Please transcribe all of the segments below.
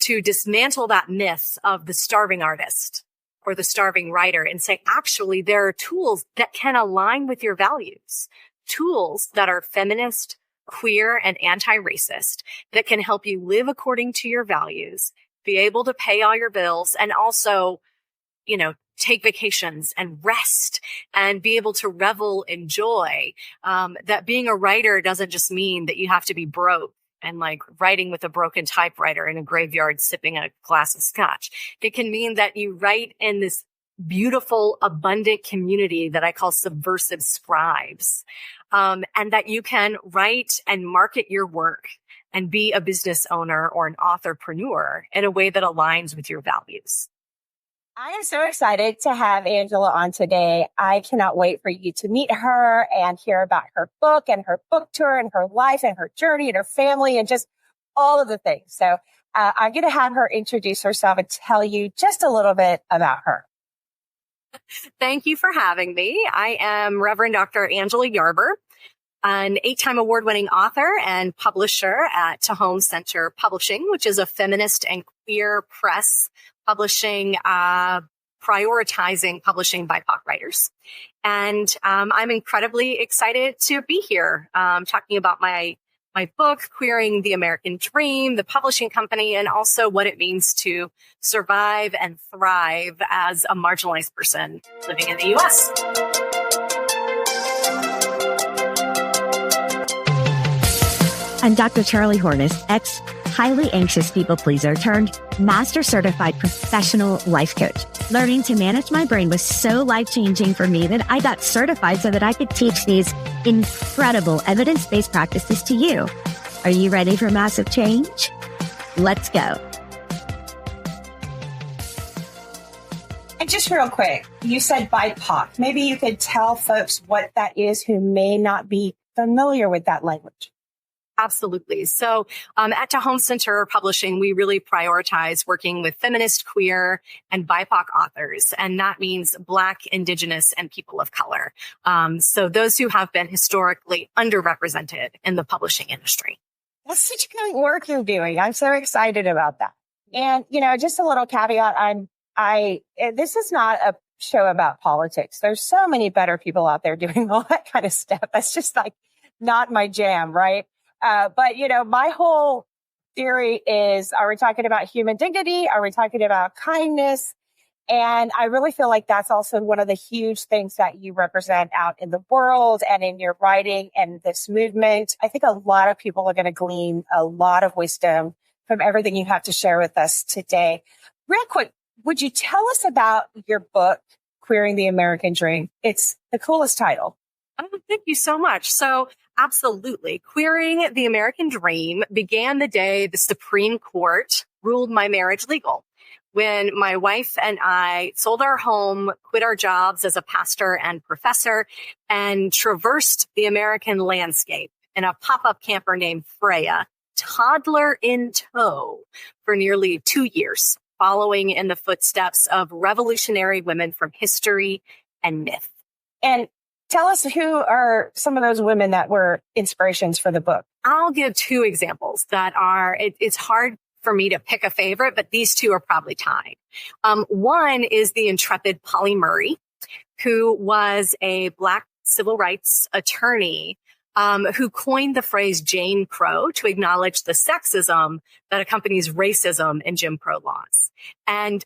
to dismantle that myth of the starving artist or the starving writer and say, actually, there are tools that can align with your values, tools that are feminist, queer, and anti-racist that can help you live according to your values, be able to pay all your bills, and also, take vacations and rest and be able to revel in joy. That being a writer doesn't just mean that you have to be broke and like writing with a broken typewriter in a graveyard sipping a glass of scotch. It can mean that you write in this beautiful, abundant community that I call subversive scribes, and that you can write and market your work and be a business owner or an authorpreneur in a way that aligns with your values. I am so excited to have Angela on today. I cannot wait for you to meet her and hear about her book and her book tour and her life and her journey and her family and just all of the things. So I'm going to have her introduce herself and tell you just a little bit about her. Thank you for having me. I am Reverend Dr. Angela Yarber, an 8-time award-winning author and publisher at Tehom Center Publishing, which is a feminist and queer press publishing, prioritizing publishing BIPOC writers. And I'm incredibly excited to be here talking about my book, Queering the American Dream, the publishing company, and also what it means to survive and thrive as a marginalized person living in the U.S. I'm Dr. Charlie Hornis, highly anxious people pleaser turned master certified professional life coach. Learning to manage my brain was so life-changing for me that I got certified so that I could teach these incredible evidence-based practices to you. Are you ready for massive change? Let's go. And just real quick, you said BIPOC. Maybe you could tell folks what that is who may not be familiar with that language. Absolutely. So at Tehom Center Publishing, we really prioritize working with feminist, queer, and BIPOC authors. And that means Black, Indigenous, and people of color. So those who have been historically underrepresented in the publishing industry. That's such great work you're doing. I'm so excited about that. And, just a little caveat. This is not a show about politics. There's so many better people out there doing all that kind of stuff. That's just like not my jam, right? But my whole theory is, are we talking about human dignity? Are we talking about kindness? And I really feel like that's also one of the huge things that you represent out in the world and in your writing and this movement. I think a lot of people are going to glean a lot of wisdom from everything you have to share with us today. Real quick, would you tell us about your book, Queering the American Dream? It's the coolest title. Oh, thank you so much. So absolutely. Queering the American Dream began the day the Supreme Court ruled my marriage legal. When my wife and I sold our home, quit our jobs as a pastor and professor, and traversed the American landscape in a pop-up camper named Freya, toddler in tow, for nearly 2 years, following in the footsteps of revolutionary women from history and myth. And tell us, who are some of those women that were inspirations for the book? I'll give 2 examples that are, it's hard for me to pick a favorite, but these 2 are probably tied. One is the intrepid Polly Murray, who was a Black civil rights attorney who coined the phrase Jane Crow to acknowledge the sexism that accompanies racism in Jim Crow laws. And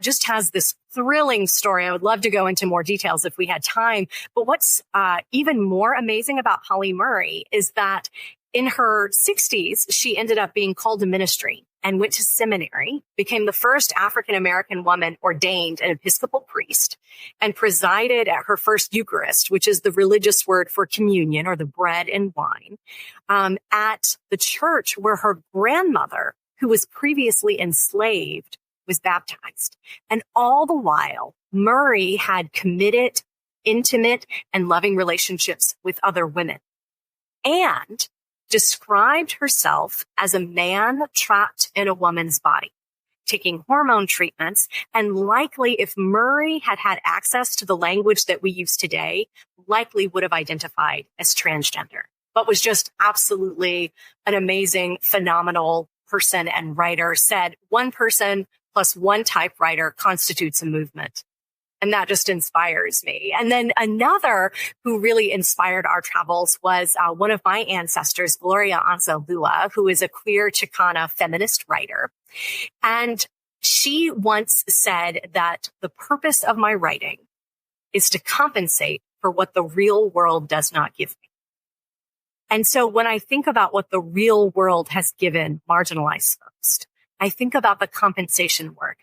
just has this thrilling story. I would love to go into more details if we had time. But what's even more amazing about Polly Murray is that in her 60s, she ended up being called to ministry and went to seminary, became the first African-American woman ordained an Episcopal priest, and presided at her first Eucharist, which is the religious word for communion or the bread and wine, at the church where her grandmother, who was previously enslaved, was baptized. And all the while, Murray had committed, intimate, and loving relationships with other women, and described herself as a man trapped in a woman's body, taking hormone treatments, and likely, if Murray had had access to the language that we use today, likely would have identified as transgender, but was just absolutely an amazing, phenomenal person and writer, said one person plus one typewriter constitutes a movement. And that just inspires me. And then another who really inspired our travels was one of my ancestors, Gloria Anzaldúa, who is a queer Chicana feminist writer. And she once said that the purpose of my writing is to compensate for what the real world does not give me. And so when I think about what the real world has given marginalized folks, I think about the compensation work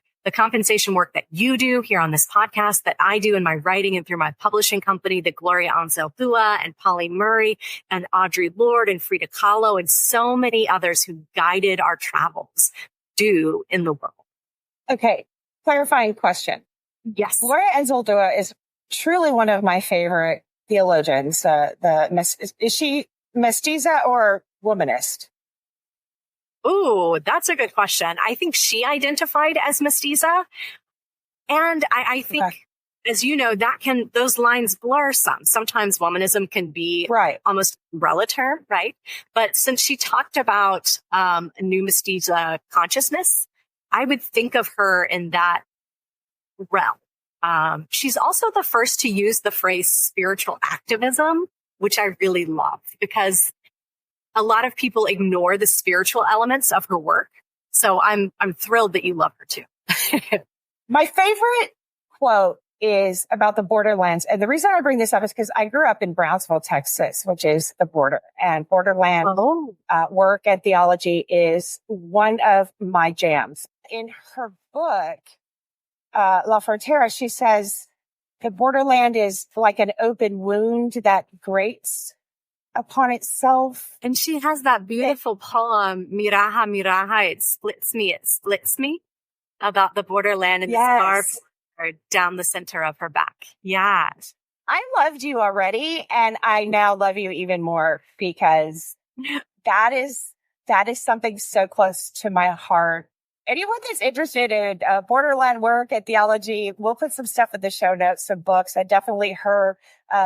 that you do here on this podcast, that I do in my writing and through my publishing company, that Gloria Anzaldúa and Polly Murray and Audre Lorde and Frida Kahlo and so many others who guided our travels do in the world. Okay. Clarifying question. Yes. Gloria Anzaldúa is truly one of my favorite theologians. Is she mestiza or womanist? Ooh, that's a good question. I think she identified as mestiza. And I think, okay, as you know, those lines blur some. Sometimes womanism can be almost a umbrella term, right? But since she talked about new mestiza consciousness, I would think of her in that realm. She's also the first to use the phrase spiritual activism, which I really love, because a lot of people ignore the spiritual elements of her work. So I'm thrilled that you love her too. My favorite quote is about the borderlands. And the reason I bring this up is because I grew up in Brownsville, Texas, which is the border, and borderland work and theology is one of my jams. In her book, La Frontera, she says the borderland is like an open wound that grates upon itself. And she has that beautiful poem, Miraja, Miraja, it splits me, about the borderland and the scar down the center of her back. Yes. I loved you already, and I now love you even more because that is something so close to my heart. Anyone that's interested in borderland work and theology, we'll put some stuff in the show notes, some books. I definitely heard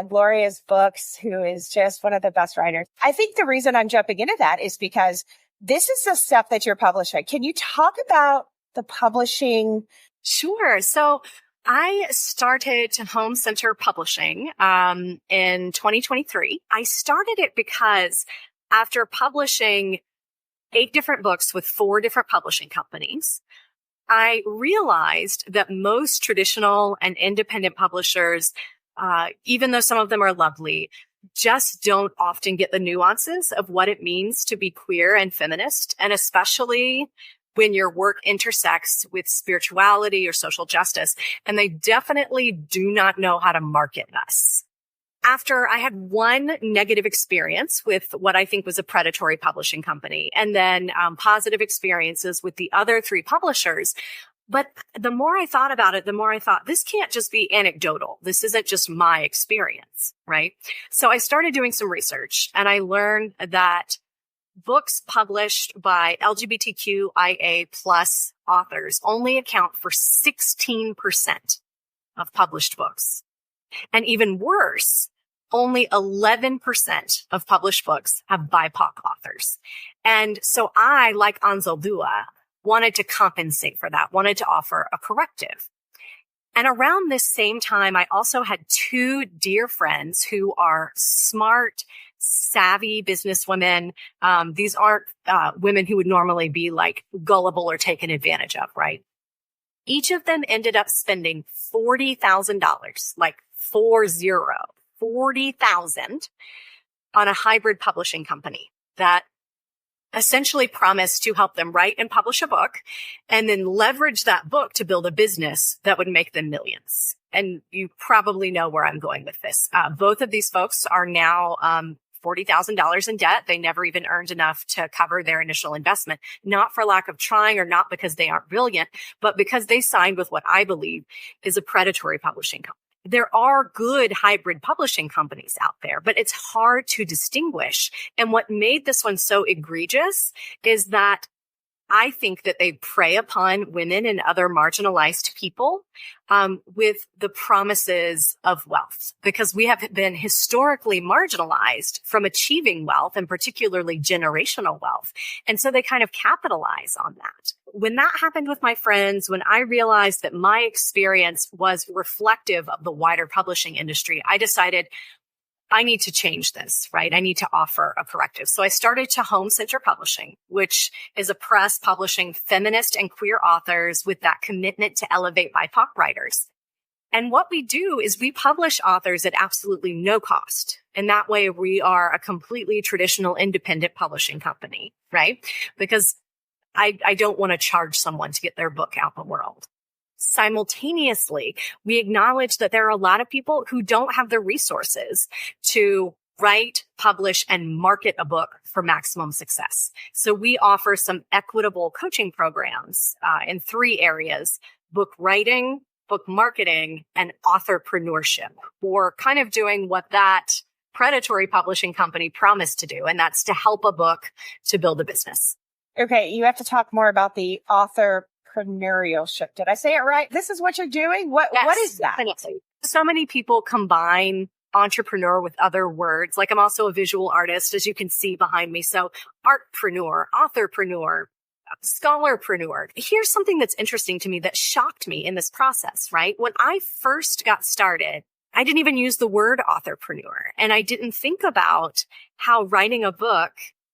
Gloria's books, who is just one of the best writers. I think the reason I'm jumping into that is because this is the stuff that you're publishing. Can you talk about the publishing? Sure. So I started Tehom Center Publishing in 2023. I started it because after publishing 8 different books with 4 different publishing companies, I realized that most traditional and independent publishers, even though some of them are lovely, just don't often get the nuances of what it means to be queer and feminist, and especially when your work intersects with spirituality or social justice. And they definitely do not know how to market us. After I had one negative experience with what I think was a predatory publishing company, and then positive experiences with the other 3 publishers. But the more I thought about it, the more I thought, this can't just be anecdotal. This isn't just my experience, right? So I started doing some research, and I learned that books published by LGBTQIA plus authors only account for 16% of published books. And even worse, only 11% of published books have BIPOC authors. And so I, like Anzaldúa, wanted to compensate for that, wanted to offer a corrective. And around this same time, I also had 2 dear friends who are smart, savvy businesswomen. These aren't women who would normally be like gullible or taken advantage of, right? Each of them ended up spending $40,000, like 40,000 on a hybrid publishing company that essentially promised to help them write and publish a book and then leverage that book to build a business that would make them millions. And you probably know where I'm going with this. Both of these folks are now $40,000 in debt. They never even earned enough to cover their initial investment, not for lack of trying or not because they aren't brilliant, but because they signed with what I believe is a predatory publishing company. There are good hybrid publishing companies out there, but it's hard to distinguish. And what made this one so egregious is that I think that they prey upon women and other marginalized people with the promises of wealth, because we have been historically marginalized from achieving wealth, and particularly generational wealth. And so they kind of capitalize on that. When that happened with my friends, when I realized that my experience was reflective of the wider publishing industry, I decided I need to change this, right? I need to offer a corrective. So I started Tehom Center Publishing, which is a press publishing feminist and queer authors with that commitment to elevate BIPOC writers. And what we do is we publish authors at absolutely no cost. And that way we are a completely traditional independent publishing company, right? Because I don't want to charge someone to get their book out in the world. Simultaneously, we acknowledge that there are a lot of people who don't have the resources to write, publish, and market a book for maximum success. So we offer some equitable coaching programs in 3 areas: book writing, book marketing, and authorpreneurship, or kind of doing what that predatory publishing company promised to do, and that's to help a book to build a business. Okay, you have to talk more about the authorpreneurship. Did I say it right? This is what you're doing? What is that? Definitely. So many people combine entrepreneur with other words. Like, I'm also a visual artist, as you can see behind me. So artpreneur, authorpreneur, scholarpreneur. Here's something that's interesting to me that shocked me in this process, right? When I first got started, I didn't even use the word authorpreneur. And I didn't think about how writing a book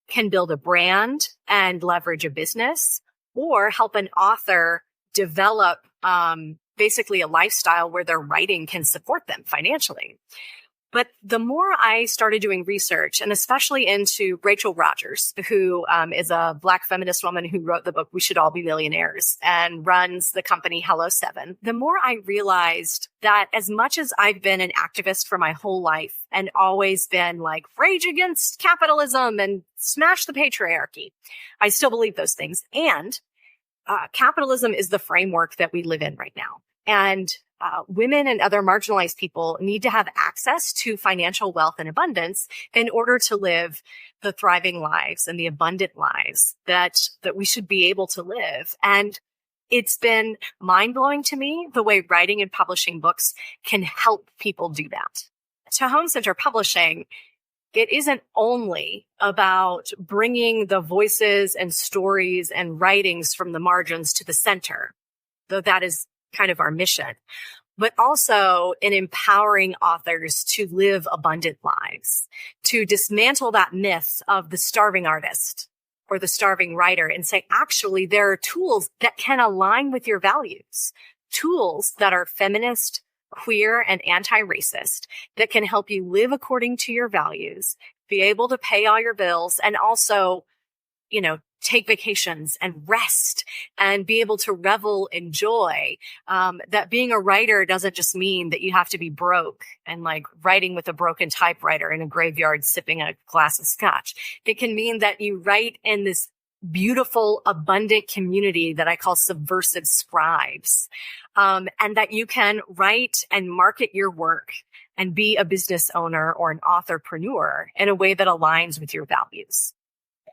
can build a brand and leverage a business, or help an author develop basically a lifestyle where their writing can support them financially. But the more I started doing research, and especially into Rachel Rogers, who is a Black feminist woman who wrote the book We Should All Be Millionaires and runs the company Hello 7, the more I realized that as much as I've been an activist for my whole life and always been like, rage against capitalism and smash the patriarchy, I still believe those things. And capitalism is the framework that we live in right now. And women and other marginalized people need to have access to financial wealth and abundance in order to live the thriving lives and the abundant lives that we should be able to live. And it's been mind-blowing to me the way writing and publishing books can help people do that. Tehom Center Publishing, it isn't only about bringing the voices and stories and writings from the margins to the center, though that is kind of our mission, but also in empowering authors to live abundant lives, to dismantle that myth of the starving artist or the starving writer and say, actually, there are tools that can align with your values, tools that are feminist, queer, and anti-racist that can help you live according to your values, be able to pay all your bills, and also, take vacations and rest and be able to revel in joy. That being a writer doesn't just mean that you have to be broke and like writing with a broken typewriter in a graveyard sipping a glass of scotch. It can mean that you write in this beautiful, abundant community that I call subversive scribes, and that you can write and market your work and be a business owner or an authorpreneur in a way that aligns with your values.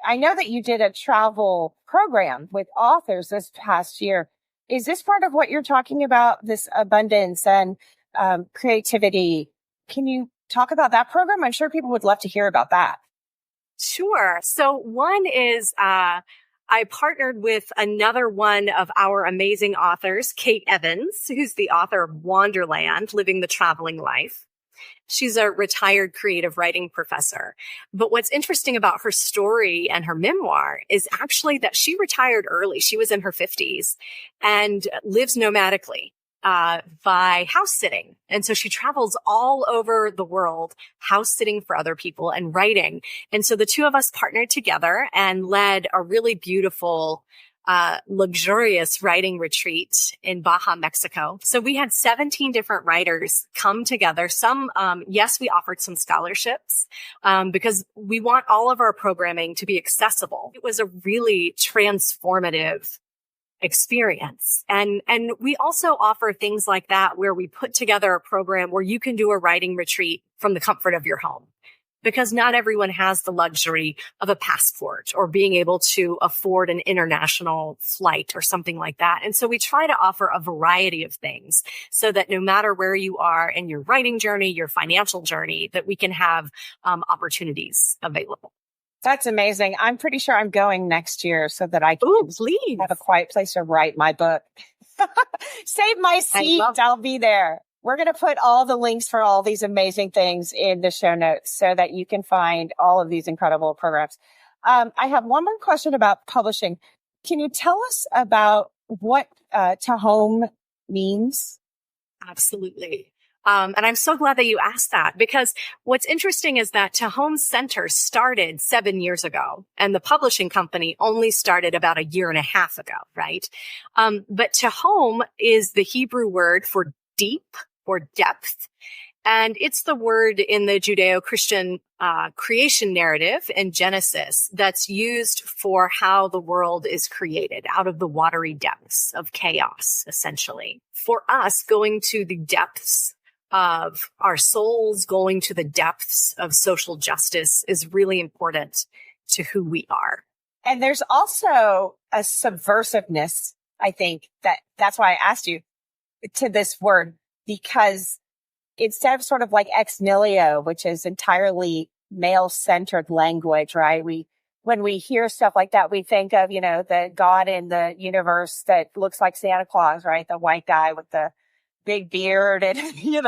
I know that you did a travel program with authors this past year. Is this part of what you're talking about, this abundance and creativity? Can you talk about that program? I'm sure people would love to hear about that. Sure. So one is I partnered with another one of our amazing authors, Kate Evans, who's the author of Wanderland, Living the Traveling Life. She's a retired creative writing professor. But what's interesting about her story and her memoir is actually that she retired early. She was in her 50s and lives nomadically by house sitting. And so she travels all over the world, house sitting for other people and writing. And so the two of us partnered together and led a really beautiful luxurious writing retreat in Baja, Mexico. So we had 17 different writers come together. Some, yes, we offered some scholarships, because we want all of our programming to be accessible. It was a really transformative experience. And we also offer things like that where we put together a program where you can do a writing retreat from the comfort of your home. because not everyone has the luxury of a passport or being able to afford an international flight or something like that. And so we try to offer a variety of things so that no matter where you are in your writing journey, your financial journey, that we can have opportunities available. That's amazing. I'm pretty sure I'm going next year so that I can have a quiet place to write my book. Save my seat. I'll be there. We're going to put all the links for all these amazing things in the show notes so that you can find all of these incredible programs. I have one more question about publishing. Can you tell us about what Tehom means? Absolutely. And I'm so glad that you asked that, because what's interesting is that Tehom Center started 7 years ago and the publishing company only started about a year and a half ago, right? But Tehom is the Hebrew word for deep or depth. And it's the word in the Judeo-Christian creation narrative in Genesis that's used for how the world is created out of the watery depths of chaos, essentially. For us, going to the depths of our souls, going to the depths of social justice is really important to who we are. And there's also a subversiveness, I think, that's why I asked you to this word, because instead of sort of like ex nihilo, which is entirely male-centered language, right? When we hear stuff like that, we think of, the God in the universe that looks like Santa Claus, right? The white guy with the big beard and, you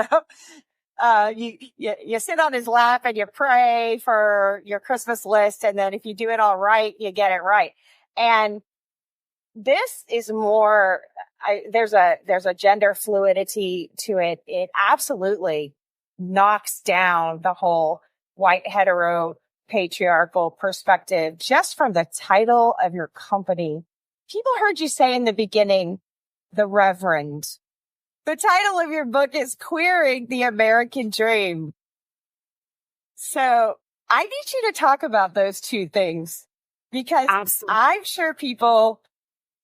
sit on his lap and you pray for your Christmas list. And then if you do it all right, you get it right. And this is more, there's a gender fluidity to it. It absolutely knocks down the whole white hetero patriarchal perspective just from the title of your company. People heard you say in the beginning, the Reverend. The title of your book is Queering the American Dream. So I need you to talk about those two things because Absolutely. I'm sure people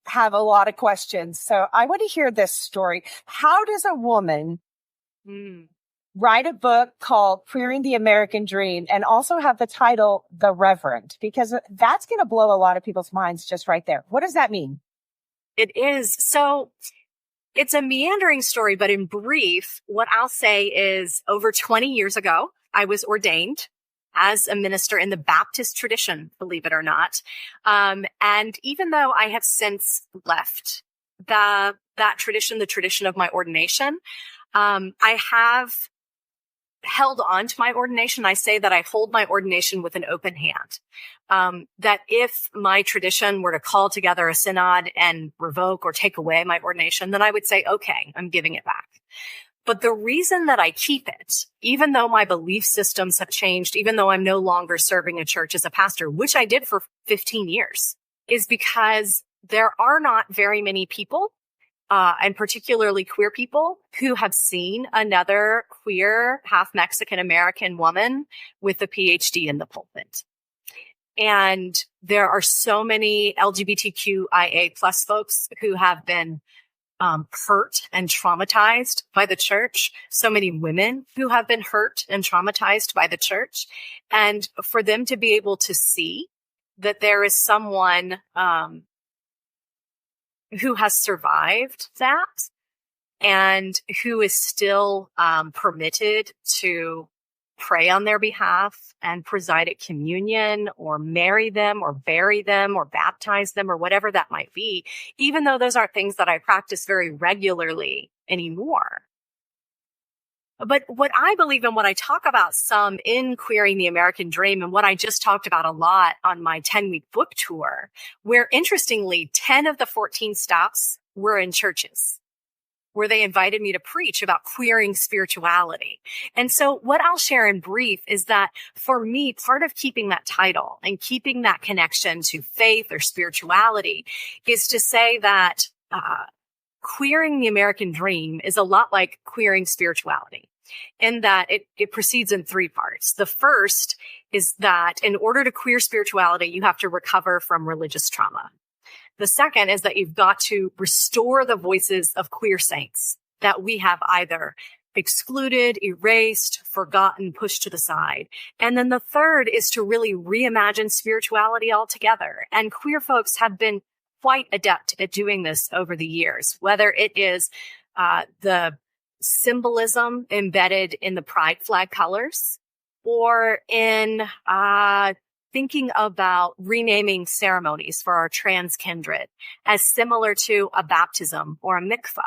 have a lot of questions. So I want to hear this story. How does a woman write a book called Queering the American Dream and also have the title The Reverend? Because that's going to blow a lot of people's minds just right there. What does that mean? It is. So it's a meandering story, but in brief, what I'll say is over 20 years ago, I was ordained as a minister in the Baptist tradition, believe it or not. And even though I have since left that tradition, the tradition of my ordination, I have held on to my ordination. I say that I hold my ordination with an open hand. That if my tradition were to call together a synod and revoke or take away my ordination, then I would say, okay, I'm giving it back. But the reason that I keep it, even though my belief systems have changed, even though I'm no longer serving a church as a pastor, which I did for 15 years, is because there are not very many people, and particularly queer people, who have seen another queer, half Mexican American woman with a PhD in the pulpit. And there are so many LGBTQIA plus folks who have been hurt and traumatized by the church. So many women who have been hurt and traumatized by the church. And for them to be able to see that there is someone who has survived that and who is still permitted to pray on their behalf and preside at communion or marry them or bury them or baptize them or whatever that might be, even though those aren't things that I practice very regularly anymore. But what I believe in, what I talk about some in Queering the American Dream, and what I just talked about a lot on my 10-week book tour, where interestingly, 10 of the 14 stops were in churches, where they invited me to preach about queering spirituality. And so what I'll share in brief is that for me, part of keeping that title and keeping that connection to faith or spirituality is to say that queering the American dream is a lot like queering spirituality, in that it proceeds in three parts. The first is that in order to queer spirituality, you have to recover from religious trauma. The second is that you've got to restore the voices of queer saints that we have either excluded, erased, forgotten, pushed to the side. And then the third is to really reimagine spirituality altogether. And queer folks have been quite adept at doing this over the years, whether it is the symbolism embedded in the pride flag colors or in thinking about renaming ceremonies for our trans kindred as similar to a baptism or a mikvah,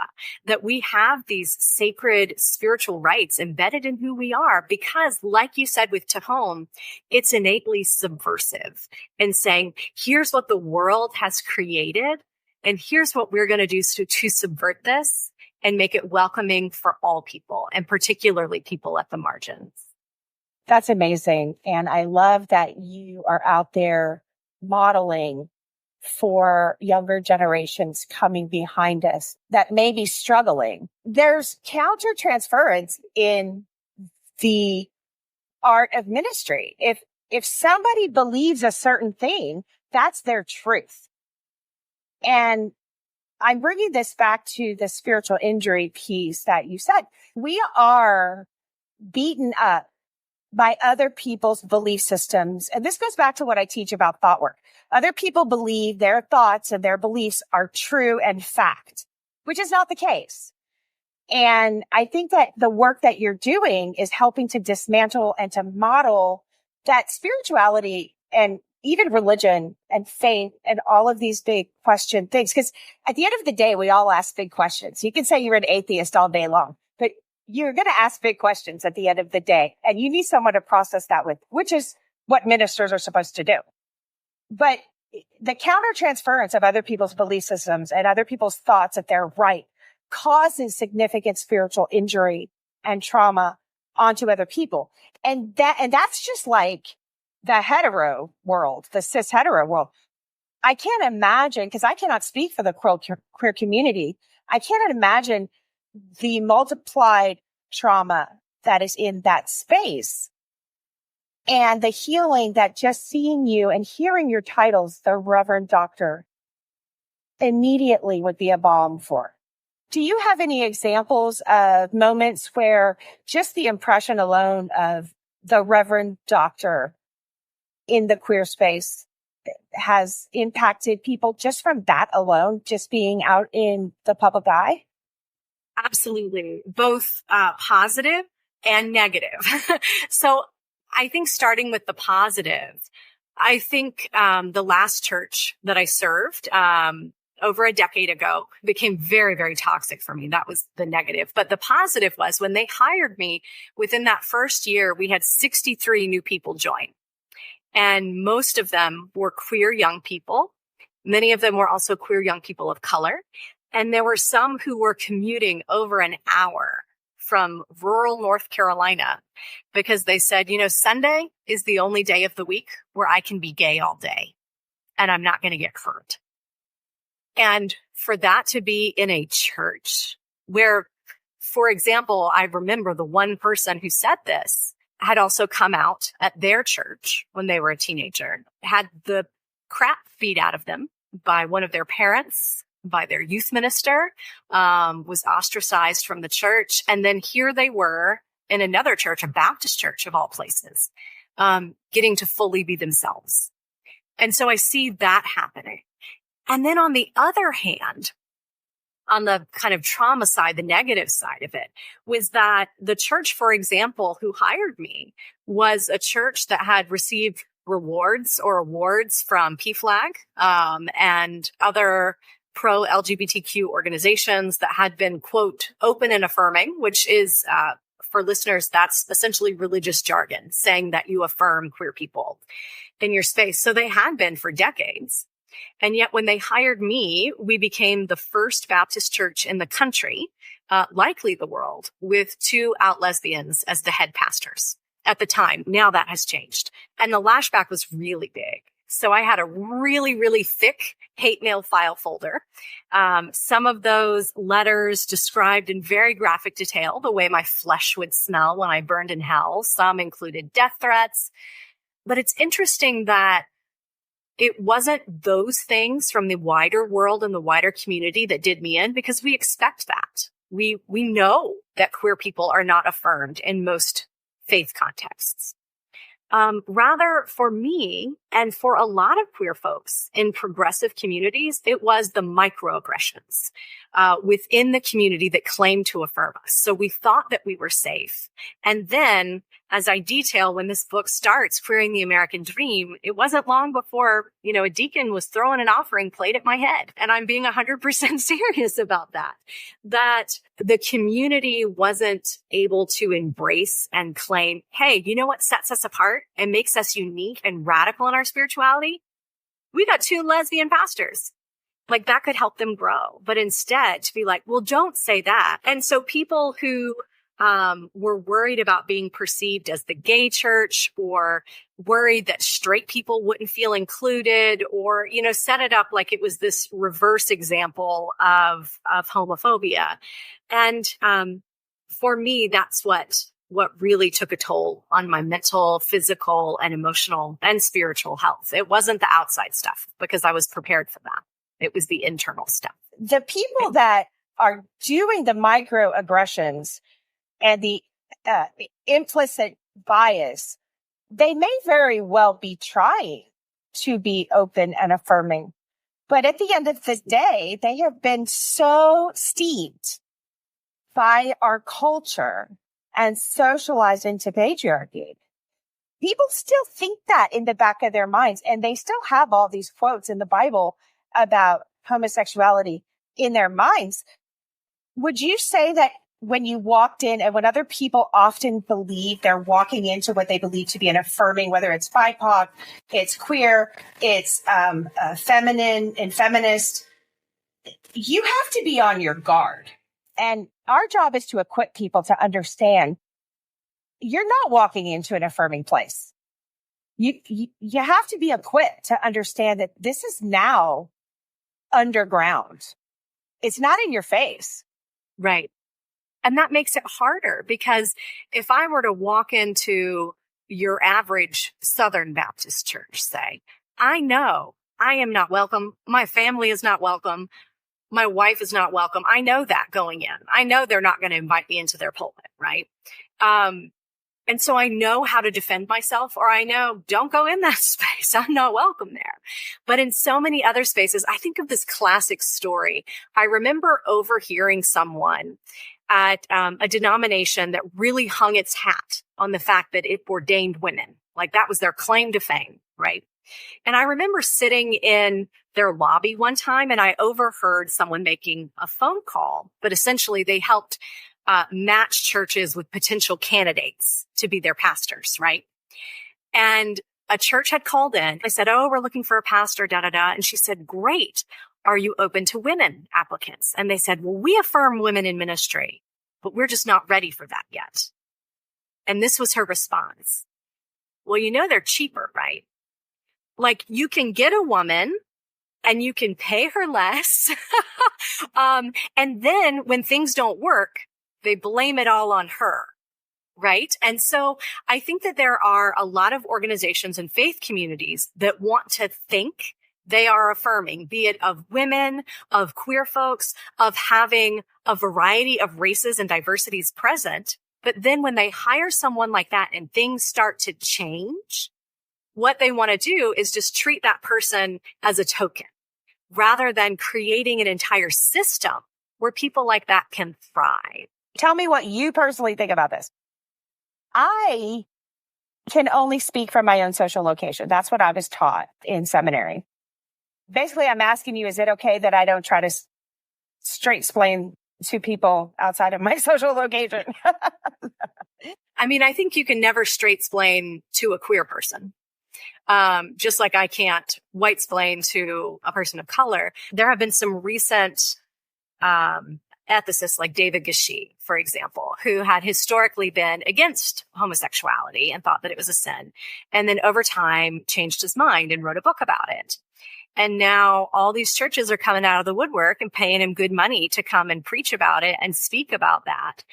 that we have these sacred spiritual rites embedded in who we are because, like you said with Tehom, it's innately subversive and saying, here's what the world has created, and here's what we're going to do to subvert this and make it welcoming for all people, and particularly people at the margins. That's amazing. And I love that you are out there modeling for younger generations coming behind us that may be struggling. There's countertransference in the art of ministry. If somebody believes a certain thing, that's their truth. And I'm bringing this back to the spiritual injury piece that you said. We are beaten up by other people's belief systems. And this goes back to what I teach about thought work. Other people believe their thoughts and their beliefs are true and fact, which is not the case. And I think that the work that you're doing is helping to dismantle and to model that spirituality and even religion and faith and all of these big question things. Because at the end of the day, we all ask big questions. You can say you're an atheist all day long, but you're going to ask big questions at the end of the day. And you need someone to process that with, which is what ministers are supposed to do. But the countertransference of other people's belief systems and other people's thoughts that they're right causes significant spiritual injury and trauma onto other people. And that's just like the hetero world, the cis hetero world. I can't imagine, because I cannot speak for the queer community. I cannot imagine the multiplied trauma that is in that space and the healing that just seeing you and hearing your titles, the Reverend Dr, immediately would be a balm for. Do you have any examples of moments where just the impression alone of the Reverend Dr in the queer space has impacted people just from that alone, just being out in the public eye? Absolutely. Both positive and negative. So I think starting with the positive, I think the last church that I served over a decade ago became very, very toxic for me. That was the negative. But the positive was when they hired me, within that first year, we had 63 new people join. And most of them were queer young people. Many of them were also queer young people of color. And there were some who were commuting over an hour from rural North Carolina because they said, Sunday is the only day of the week where I can be gay all day and I'm not going to get hurt. And for that to be in a church where, for example, I remember the one person who said this had also come out at their church when they were a teenager, had the crap beat out of them by one of their parents, by their youth minister, was ostracized from the church. And then here they were in another church, a Baptist church of all places, getting to fully be themselves. And so I see that happening. And then on the other hand, on the kind of trauma side, the negative side of it, was that the church, for example, who hired me was a church that had received rewards or awards from PFLAG and other pro-LGBTQ organizations that had been, quote, open and affirming, which is, for listeners, that's essentially religious jargon, saying that you affirm queer people in your space. So they had been for decades. And yet when they hired me, we became the first Baptist church in the country, likely the world, with 2 out lesbians as the head pastors at the time. Now that has changed. And the lashback was really big. So I had a really, really thick hate mail file folder. Some of those letters described in very graphic detail the way my flesh would smell when I burned in hell. Some included death threats. But it's interesting that it wasn't those things from the wider world and the wider community that did me in, because we expect that. We know that queer people are not affirmed in most faith contexts. Rather, for me and for a lot of queer folks in progressive communities, it was the microaggressions within the community that claimed to affirm us. So we thought that we were safe. And then, as I detail, when this book starts, Queering the American Dream, it wasn't long before, a deacon was throwing an offering plate at my head. And I'm being 100% serious about that. That the community wasn't able to embrace and claim, hey, you know what sets us apart and makes us unique and radical in our spirituality? We got 2 lesbian pastors. Like, that could help them grow. But instead, to be like, well, don't say that. And so people who were worried about being perceived as the gay church, or worried that straight people wouldn't feel included, or, set it up like it was this reverse example of homophobia. And for me, that's what really took a toll on my mental, physical, and emotional and spiritual health. It wasn't the outside stuff, because I was prepared for that. It was the internal stuff. The people that are doing the microaggressions and the implicit bias, they may very well be trying to be open and affirming. But at the end of the day, they have been so steeped by our culture and socialized into patriarchy. People still think that in the back of their minds, and they still have all these quotes in the Bible about homosexuality in their minds. Would you say that when you walked in, and when other people often believe they're walking into what they believe to be an affirming, whether it's BIPOC, it's queer, it's feminine and feminist, you have to be on your guard. And our job is to equip people to understand you're not walking into an affirming place. You have to be equipped to understand that this is now underground. It's not in your face. Right. And that makes it harder, because if I were to walk into your average Southern Baptist church, say, I know I am not welcome. My family is not welcome. My wife is not welcome. I know that going in. I know they're not going to invite me into their pulpit, right? And so I know how to defend myself, or I know, don't go in that space. I'm not welcome there. But in so many other spaces, I think of this classic story. I remember overhearing someone at a denomination that really hung its hat on the fact that it ordained women. Like, that was their claim to fame, right? And I remember sitting in their lobby one time, and I overheard someone making a phone call, but essentially they helped match churches with potential candidates to be their pastors, right? And a church had called in. They said, oh, we're looking for a pastor, da-da-da. And she said, great. Are you open to women applicants? And they said, well, we affirm women in ministry, but we're just not ready for that yet. And this was her response. Well, they're cheaper, right? Like, you can get a woman and you can pay her less. And then when things don't work, they blame it all on her, right? And so I think that there are a lot of organizations and faith communities that want to think they are affirming, be it of women, of queer folks, of having a variety of races and diversities present. But then when they hire someone like that and things start to change, what they want to do is just treat that person as a token, rather than creating an entire system where people like that can thrive. Tell me what you personally think about this. I can only speak from my own social location. That's what I was taught in seminary. Basically, I'm asking you, is it okay that I don't try to straight explain to people outside of my social location? I mean, I think you can never straight explain to a queer person. Just like I can't white explain to a person of color. There have been some recent ethicists like David Gashi, for example, who had historically been against homosexuality and thought that it was a sin. And then over time changed his mind and wrote a book about it. And now all these churches are coming out of the woodwork and paying him good money to come and preach about it and speak about that.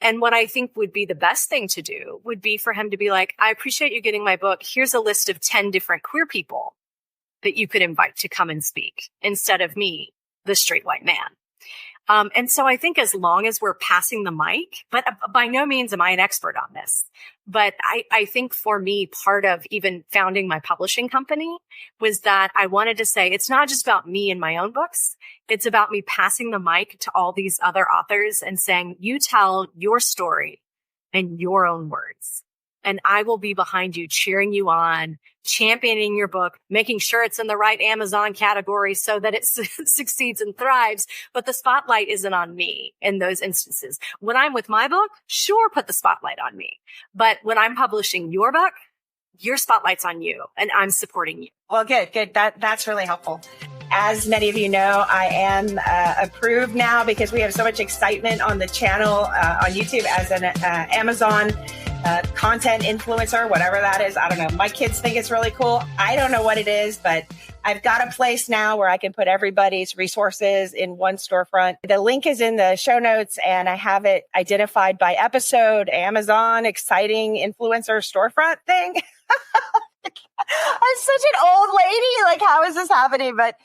And what I think would be the best thing to do would be for him to be like, I appreciate you getting my book. Here's a list of 10 different queer people that you could invite to come and speak instead of me, the straight white man. And so I think as long as we're passing the mic, but by no means am I an expert on this. But I think for me, part of even founding my publishing company was that I wanted to say, it's not just about me and my own books. It's about me passing the mic to all these other authors and saying, you tell your story in your own words. And I will be behind you, cheering you on, championing your book, making sure it's in the right Amazon category so that it succeeds and thrives. But the spotlight isn't on me in those instances. When I'm with my book, sure, put the spotlight on me. But when I'm publishing your book, your spotlight's on you and I'm supporting you. Well, good. That's really helpful. As many of you know, I am approved now because we have so much excitement on the channel on YouTube as an Amazon content influencer, whatever that is. I don't know. My kids think it's really cool. I don't know what it is, but I've got a place now where I can put everybody's resources in one storefront. The link is in the show notes and I have it identified by episode, Amazon, exciting influencer storefront thing. I'm such an old lady. Like, how is this happening? But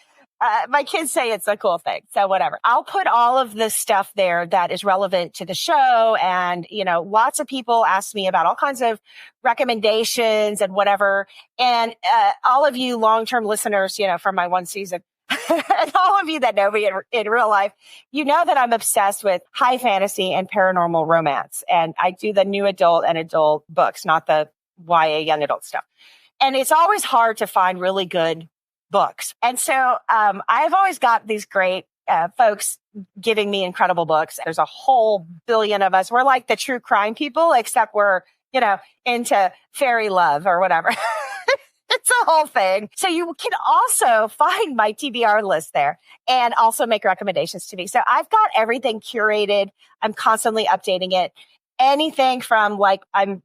my kids say it's a cool thing. So whatever. I'll put all of the stuff there that is relevant to the show. And, lots of people ask me about all kinds of recommendations and whatever. And all of you long-term listeners, from my one season, and all of you that know me in real life, you know that I'm obsessed with high fantasy and paranormal romance. And I do the new adult and adult books, not the YA young adult stuff. And it's always hard to find really good books. And so I've always got these great folks giving me incredible books. There's a whole billion of us. We're like the true crime people, except we're, into fairy love or whatever. It's a whole thing. So you can also find my TBR list there and also make recommendations to me. So I've got everything curated. I'm constantly updating it. Anything from I'm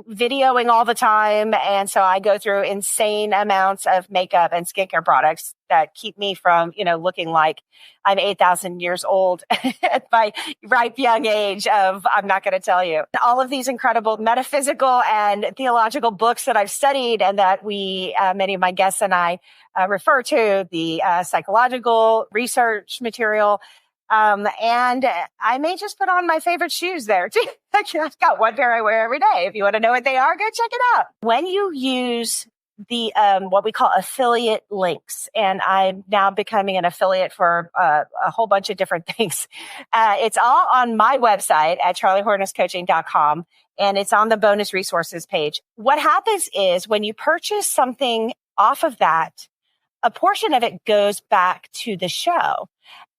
videoing all the time. And so I go through insane amounts of makeup and skincare products that keep me from, looking like I'm 8,000 years old at my ripe young age of, I'm not going to tell you. All of these incredible metaphysical and theological books that I've studied and that many of my guests and I refer to, the psychological research material. And I may just put on my favorite shoes there too. I've got one pair I wear every day. If you want to know what they are, go check it out. When you use the, what we call affiliate links, and I'm now becoming an affiliate for a whole bunch of different things. It's all on my website at charliehornesscoaching.com. And it's on the bonus resources page. What happens is when you purchase something off of that, a portion of it goes back to the show.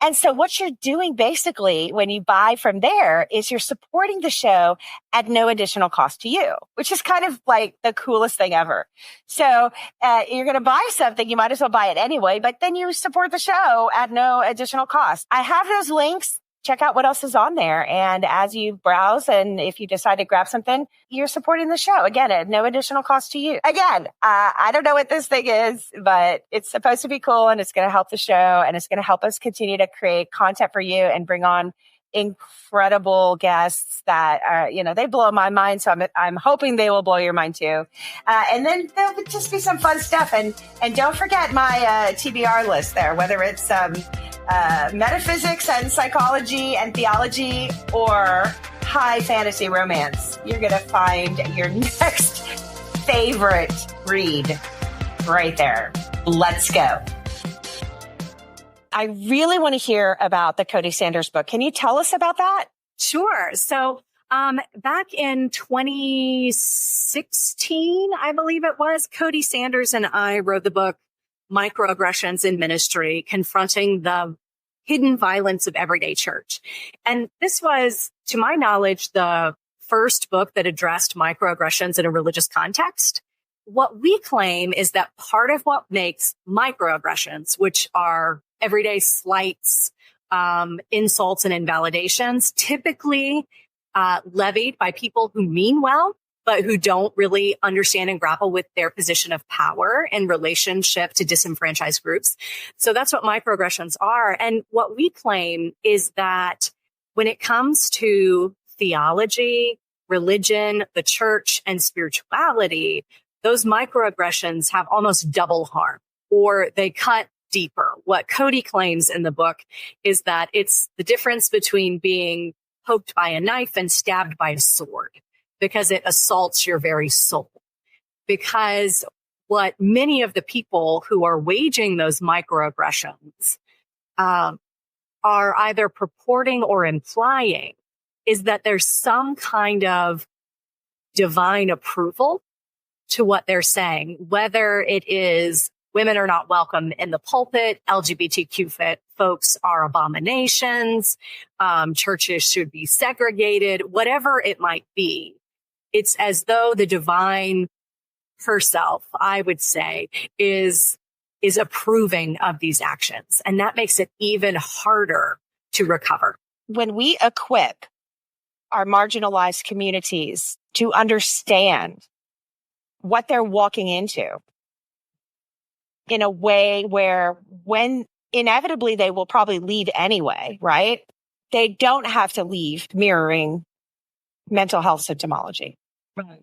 And so what you're doing basically when you buy from there is you're supporting the show at no additional cost to you, which is kind of like the coolest thing ever. So you're going to buy something, you might as well buy it anyway, but then you support the show at no additional cost. I have those links. Check out what else is on there. And as you browse and if you decide to grab something, you're supporting the show. Again, at no additional cost to you. Again, I don't know what this thing is, but it's supposed to be cool and it's going to help the show and it's going to help us continue to create content for you and bring on incredible guests that are, they blow my mind. So I'm hoping they will blow your mind too. And then there'll just be some fun stuff. And don't forget my TBR list there, whether it's metaphysics and psychology and theology or high fantasy romance. You're going to find your next favorite read right there. Let's go. I really want to hear about the Cody Sanders book. Can you tell us about that? Sure. So back in 2016, I believe it was, Cody Sanders and I wrote the book Microaggressions in Ministry, Confronting the Hidden Violence of Everyday Church. And this was, to my knowledge, the first book that addressed microaggressions in a religious context. What we claim is that part of what makes microaggressions, which are everyday slights, insults, and invalidations, typically levied by people who mean well, but who don't really understand and grapple with their position of power in relationship to disenfranchised groups. So that's what microaggressions are. And what we claim is that when it comes to theology, religion, the church, and spirituality, those microaggressions have almost double harm, or they cut deeper. What Cody claims in the book is that it's the difference between being poked by a knife and stabbed by a sword, because it assaults your very soul. Because what many of the people who are waging those microaggressions are either purporting or implying is that there's some kind of divine approval to what they're saying, whether it is women are not welcome in the pulpit, LGBTQ folks are abominations, churches should be segregated, whatever it might be. It's as though the divine herself, I would say, is approving of these actions. And that makes it even harder to recover. When we equip our marginalized communities to understand what they're walking into in a way where when inevitably they will probably leave anyway, right? They don't have to leave mirroring mental health symptomology. Right.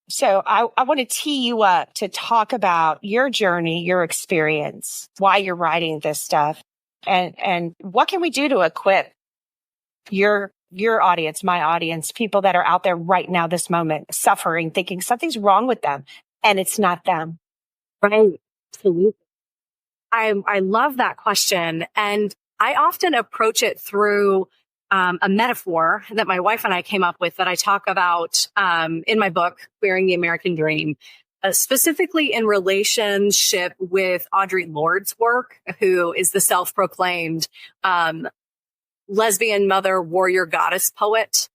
So I want to tee you up to talk about your journey, your experience, why you're writing this stuff, and what can we do to equip your audience, my audience, people that are out there right now, this moment, suffering, thinking something's wrong with them, and it's not them. Right. Absolutely. I love that question. And I often approach it through a metaphor that my wife and I came up with that I talk about in my book, Queering the American Dream, specifically in relationship with Audre Lorde's work, who is the self-proclaimed lesbian mother, warrior, goddess poet.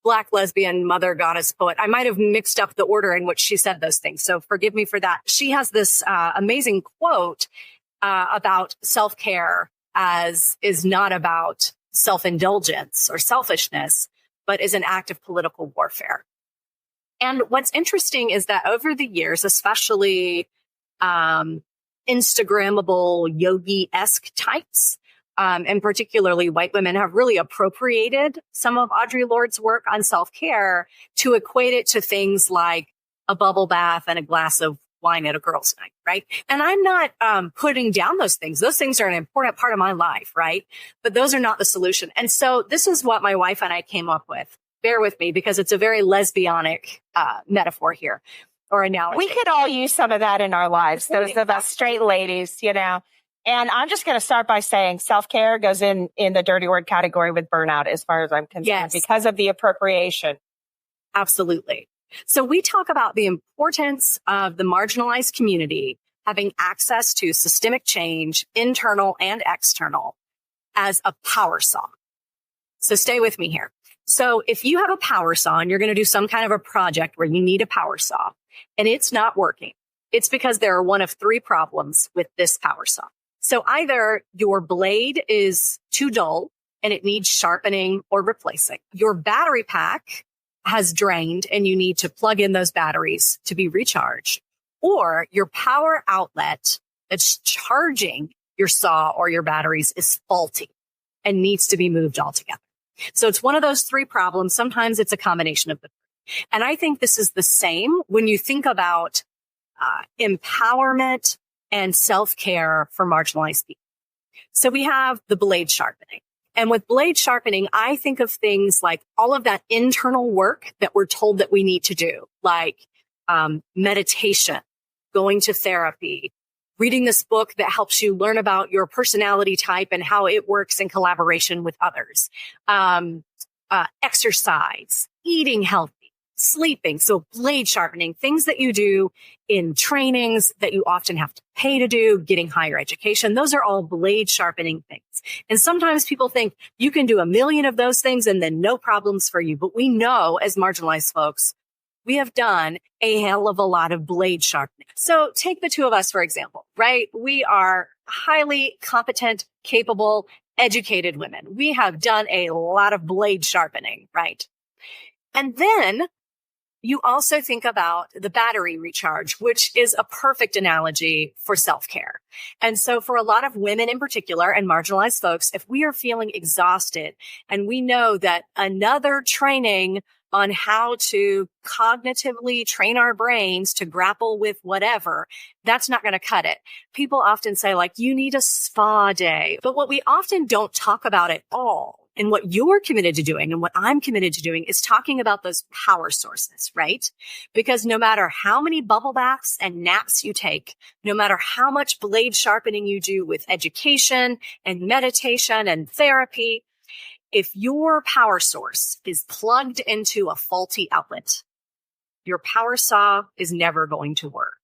Black lesbian mother, goddess poet. I might have mixed up the order in which she said those things, so forgive me for that. She has this amazing quote about self-care as is not about self-indulgence or selfishness, but is an act of political warfare. And what's interesting is that over the years, especially Instagrammable yogi-esque types, and particularly white women, have really appropriated some of Audre Lorde's work on self-care to equate it to things like a bubble bath and a glass of wine at a girls' night, right? And I'm not putting down those things. Those things are an important part of my life, right? But those are not the solution. And so this is what my wife and I came up with. Bear with me because it's a very lesbianic metaphor here or analogy. We could all use some of that in our lives, those of us straight ladies, you know. And I'm just going to start by saying self-care goes in the dirty word category with burnout as far as I'm concerned, because of the appropriation. Absolutely. So we talk about the importance of the marginalized community having access to systemic change, internal and external, as a power saw. So stay with me here. So if you have a power saw and you're going to do some kind of a project where you need a power saw and it's not working, it's because there are one of three problems with this power saw. So either your blade is too dull and it needs sharpening or replacing. Your battery pack has drained and you need to plug in those batteries to be recharged. Or your power outlet that's charging your saw or your batteries is faulty and needs to be moved altogether. So it's one of those three problems. Sometimes it's a combination of the three. And I think this is the same when you think about empowerment and self-care for marginalized people. So we have the blade sharpening. And with blade sharpening, I think of things like all of that internal work that we're told that we need to do, like meditation, going to therapy, reading this book that helps you learn about your personality type and how it works in collaboration with others, exercise, eating healthy, sleeping. So blade sharpening, things that you do in trainings that you often have to pay to do, getting higher education. Those are all blade sharpening things. And sometimes people think you can do a million of those things and then no problems for you. But we know as marginalized folks, we have done a hell of a lot of blade sharpening. So take the two of us, for example, right? We are highly competent, capable, educated women. We have done a lot of blade sharpening, right? And then you also think about the battery recharge, which is a perfect analogy for self-care. And so for a lot of women in particular and marginalized folks, if we are feeling exhausted and we know that another training on how to cognitively train our brains to grapple with whatever, that's not going to cut it. People often say, like, you need a spa day. But what we often don't talk about at all, and what you're committed to doing and what I'm committed to doing, is talking about those power sources, right? Because no matter how many bubble baths and naps you take, no matter how much blade sharpening you do with education and meditation and therapy, if your power source is plugged into a faulty outlet, your power saw is never going to work.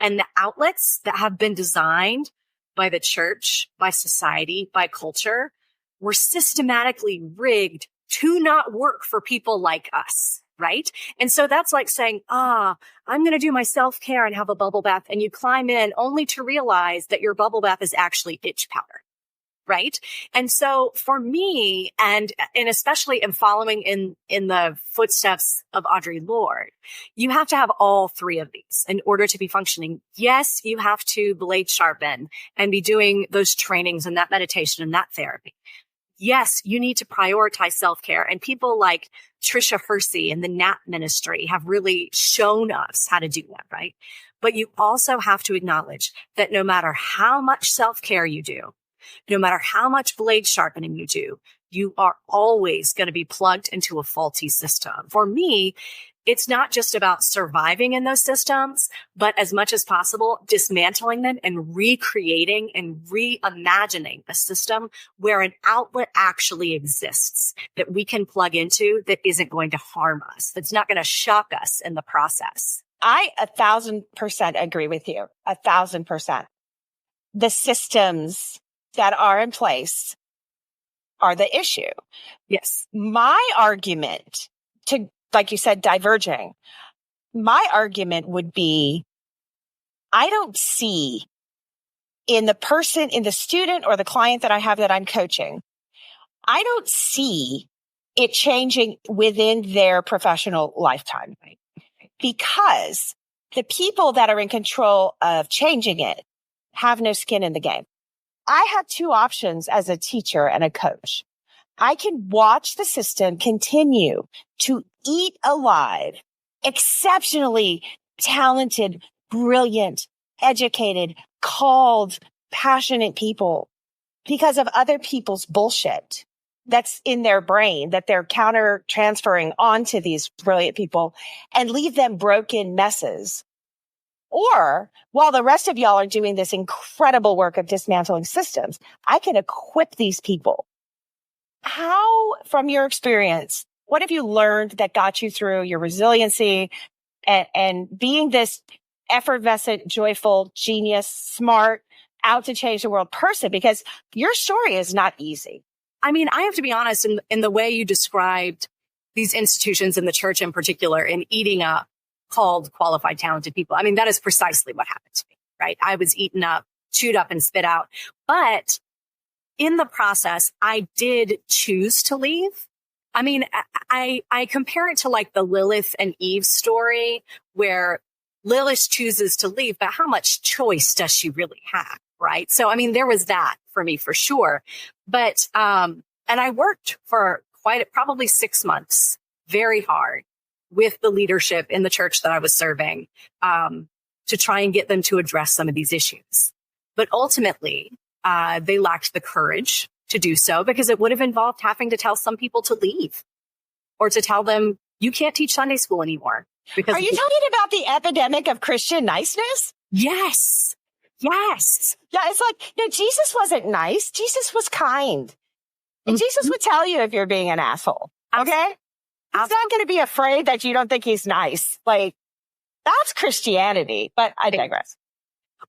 And the outlets that have been designed by the church, by society, by culture, were systematically rigged to not work for people like us, right? And so that's like saying, I'm going to do my self-care and have a bubble bath. And you climb in only to realize that your bubble bath is actually itch powder, right? And so for me, and especially in following in the footsteps of Audre Lorde, you have to have all three of these in order to be functioning. Yes, you have to blade sharpen and be doing those trainings and that meditation and that therapy. Yes, you need to prioritize self-care. And people like Tricia Hersey and the NAP ministry have really shown us how to do that, right? But you also have to acknowledge that no matter how much self-care you do, no matter how much blade sharpening you do, you are always going to be plugged into a faulty system. For me, it's not just about surviving in those systems, but as much as possible, dismantling them and recreating and reimagining a system where an outlet actually exists that we can plug into that isn't going to harm us, that's not going to shock us in the process. I 1,000% agree with you. 1,000%. The systems that are in place are the issue. Yes. My argument like you said, diverging. My argument would be, I don't see in the student or the client that I have that I'm coaching, I don't see it changing within their professional lifetime. Because the people that are in control of changing it have no skin in the game. I have two options as a teacher and a coach. I can watch the system continue to eat alive exceptionally talented, brilliant, educated, called, passionate people because of other people's bullshit that's in their brain that they're counter transferring onto these brilliant people and leave them broken messes. Or while the rest of y'all are doing this incredible work of dismantling systems, I can equip these people. How, from your experience, what have you learned that got you through your resiliency and being this effervescent, joyful, genius, smart, out to change the world person? Because your story is not easy. I mean, I have to be honest, in the way you described these institutions and the church in particular in eating up called qualified, talented people. I mean, that is precisely what happened to me, right? I was eaten up, chewed up and spit out. But in the process, I did choose to leave. I mean, I compare it to like the Lilith and Eve story where Lilith chooses to leave, but how much choice does she really have? Right. So, I mean, there was that for me for sure. But, and I worked for probably 6 months, very hard with the leadership in the church that I was serving, to try and get them to address some of these issues. But ultimately, they lacked the courage to do so because it would have involved having to tell some people to leave or to tell them you can't teach Sunday school anymore. Because are you talking about the epidemic of Christian niceness? Yes. Yes. Yeah, it's like, no, Jesus wasn't nice. Jesus was kind. And Jesus would tell you if you're being an asshole. Okay? He's not going to be afraid that you don't think he's nice. Like, that's Christianity. But I digress.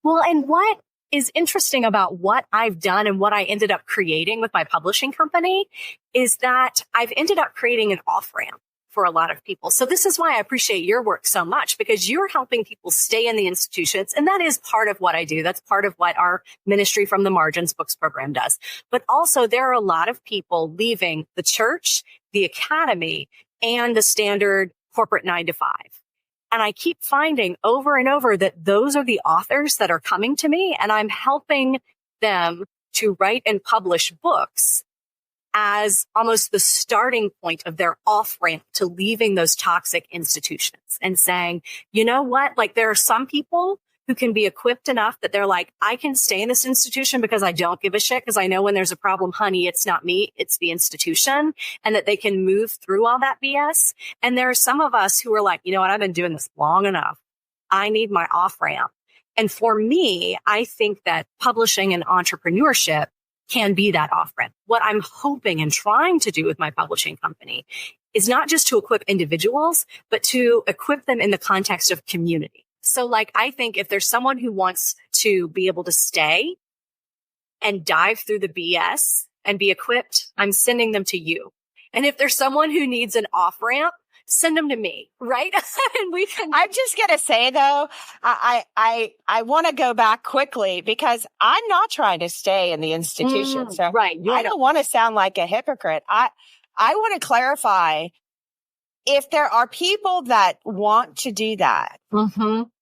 Well, and what is interesting about what I've done and what I ended up creating with my publishing company is that I've ended up creating an off-ramp for a lot of people. So this is why I appreciate your work so much, because you're helping people stay in the institutions. And that is part of what I do. That's part of what our Ministry from the Margins Books program does. But also there are a lot of people leaving the church, the academy, and the standard corporate 9-to-5. And I keep finding over and over that those are the authors that are coming to me, and I'm helping them to write and publish books as almost the starting point of their off ramp to leaving those toxic institutions and saying, you know what? Like, there are some people who can be equipped enough that they're like, I can stay in this institution because I don't give a shit, because I know when there's a problem, honey, it's not me, it's the institution, and that they can move through all that BS. And there are some of us who are like, you know what? I've been doing this long enough. I need my off ramp. And for me, I think that publishing and entrepreneurship can be that off ramp. What I'm hoping and trying to do with my publishing company is not just to equip individuals, but to equip them in the context of community. So like, I think if there's someone who wants to be able to stay and dive through the BS and be equipped, I'm sending them to you. And if there's someone who needs an off ramp, send them to me, right? And we can. I'm just going to say though, I want to go back quickly because I'm not trying to stay in the institution. So right. I don't want to sound like a hypocrite. I want to clarify, if there are people that want to do that,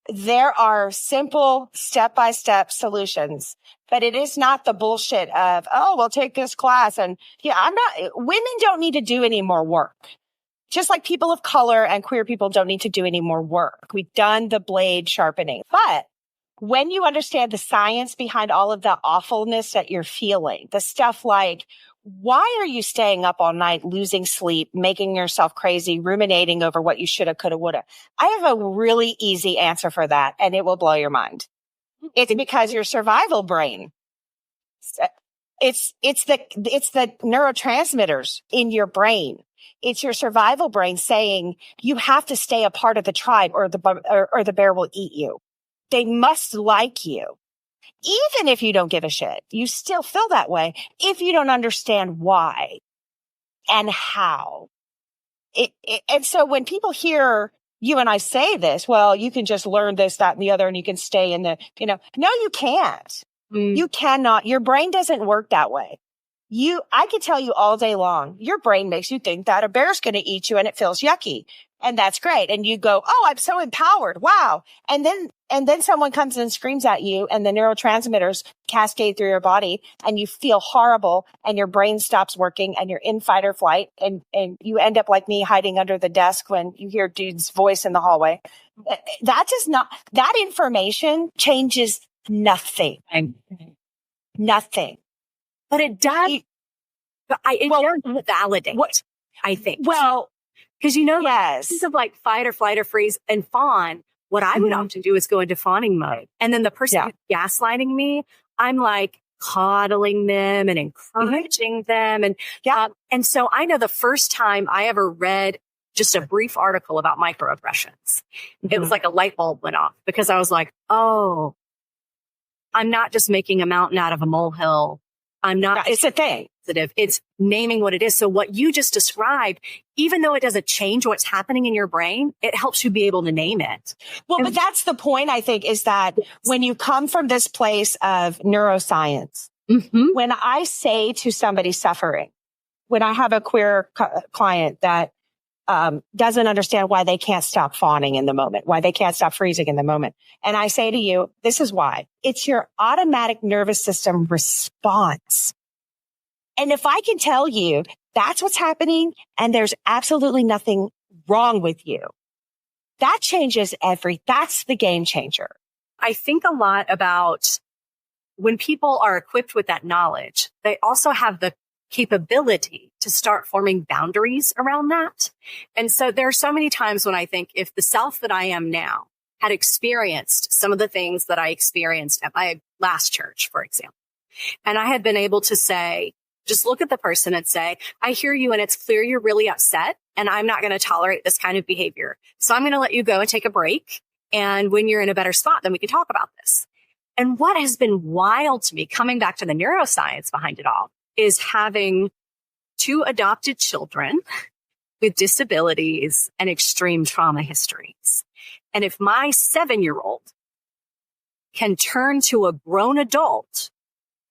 there are simple step-by-step solutions, but it is not the bullshit of, oh, we'll take this class. And yeah, women don't need to do any more work. Just like people of color and queer people don't need to do any more work. We've done the blade sharpening. But when you understand the science behind all of the awfulness that you're feeling, the stuff like, why are you staying up all night, losing sleep, making yourself crazy, ruminating over what you shoulda, coulda, woulda? I have a really easy answer for that, and it will blow your mind. It's because your survival brain, it's the neurotransmitters in your brain. It's your survival brain saying you have to stay a part of the tribe or the bear will eat you. They must like you. Even if you don't give a shit, you still feel that way if you don't understand why and how. And so when people hear you and I say this, well, you can just learn this, that, and the other, and you can stay in the, no, you can't. You cannot. Your brain doesn't work that way. I could tell you all day long, your brain makes you think that a bear's going to eat you and it feels yucky. And that's great. And you go, oh, I'm so empowered. Wow. And then someone comes and screams at you and the neurotransmitters cascade through your body and you feel horrible and your brain stops working and you're in fight or flight and you end up like me hiding under the desk when you hear dude's voice in the hallway. That information changes nothing. Nothing. But it does. It does validate, I think. Well, because yes. This is like fight or flight or freeze and fawn. What I would often do is go into fawning mode. And then the person who's gaslighting me, I'm like coddling them and encouraging them. And so I know the first time I ever read just a brief article about microaggressions, it was like a light bulb went off because I was like, oh, I'm not just making a mountain out of a molehill. I'm not. It's a thing. It's naming what it is. So what you just described, even though it doesn't change what's happening in your brain, it helps you be able to name it. Well, but that's the point, I think, is that when you come from this place of neuroscience, when I say to somebody suffering, when I have a queer client that doesn't understand why they can't stop fawning in the moment, why they can't stop freezing in the moment. And I say to you, this is why. It's your automatic nervous system response. And if I can tell you that's what's happening and there's absolutely nothing wrong with you, that changes that's the game changer. I think a lot about when people are equipped with that knowledge, they also have the capability to start forming boundaries around that. And so there are so many times when I think if the self that I am now had experienced some of the things that I experienced at my last church, for example, and I had been able to say, just look at the person and say, I hear you and it's clear you're really upset and I'm not going to tolerate this kind of behavior. So I'm going to let you go and take a break. And when you're in a better spot, then we can talk about this. And what has been wild to me, coming back to the neuroscience behind it all, is having 2 adopted children with disabilities and extreme trauma histories. And if my 7-year-old can turn to a grown adult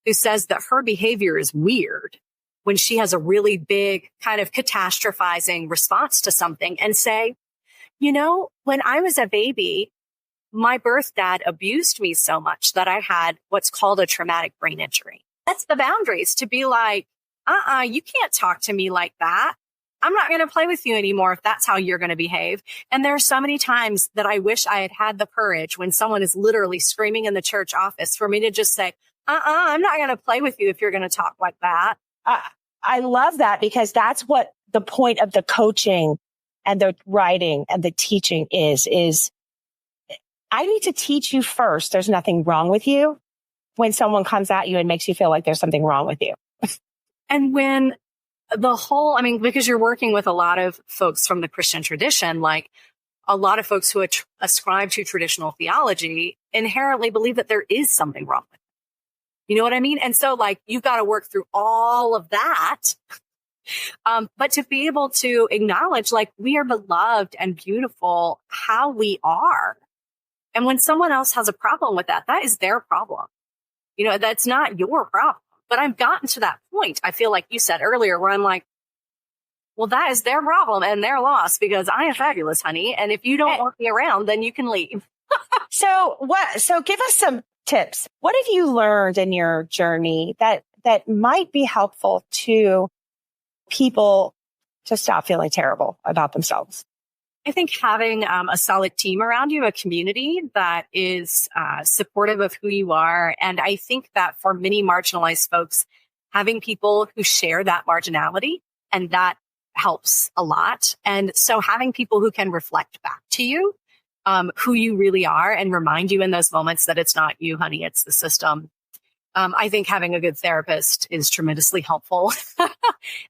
who says that her behavior is weird when she has a really big kind of catastrophizing response to something and say, when I was a baby, my birth dad abused me so much that I had what's called a traumatic brain injury. That's the boundaries to be like, you can't talk to me like that. I'm not going to play with you anymore if that's how you're going to behave. And there are so many times that I wish I had had the courage when someone is literally screaming in the church office for me to just say, I'm not going to play with you if you're going to talk like that. I love that, because that's what the point of the coaching and the writing and the teaching is I need to teach you first. There's nothing wrong with you when someone comes at you and makes you feel like there's something wrong with you. And when because you're working with a lot of folks from the Christian tradition, like a lot of folks who ascribe to traditional theology inherently believe that there is something wrong with it. You know what I mean? And so like, you've got to work through all of that. But to be able to acknowledge, like, we are beloved and beautiful how we are. And when someone else has a problem with that, that is their problem. You know, that's not your problem. But I've gotten to that point, I feel like you said earlier, where I'm like, well, that is their problem and their loss, because I am fabulous, honey. And if you don't want me around, then you can leave. So give us some tips. What have you learned in your journey that might be helpful to people to stop feeling terrible about themselves? I think having a solid team around you, a community that is supportive of who you are. And I think that for many marginalized folks, having people who share that marginality, and that helps a lot. And so having people who can reflect back to you who you really are and remind you in those moments that it's not you, honey, it's the system. I think having a good therapist is tremendously helpful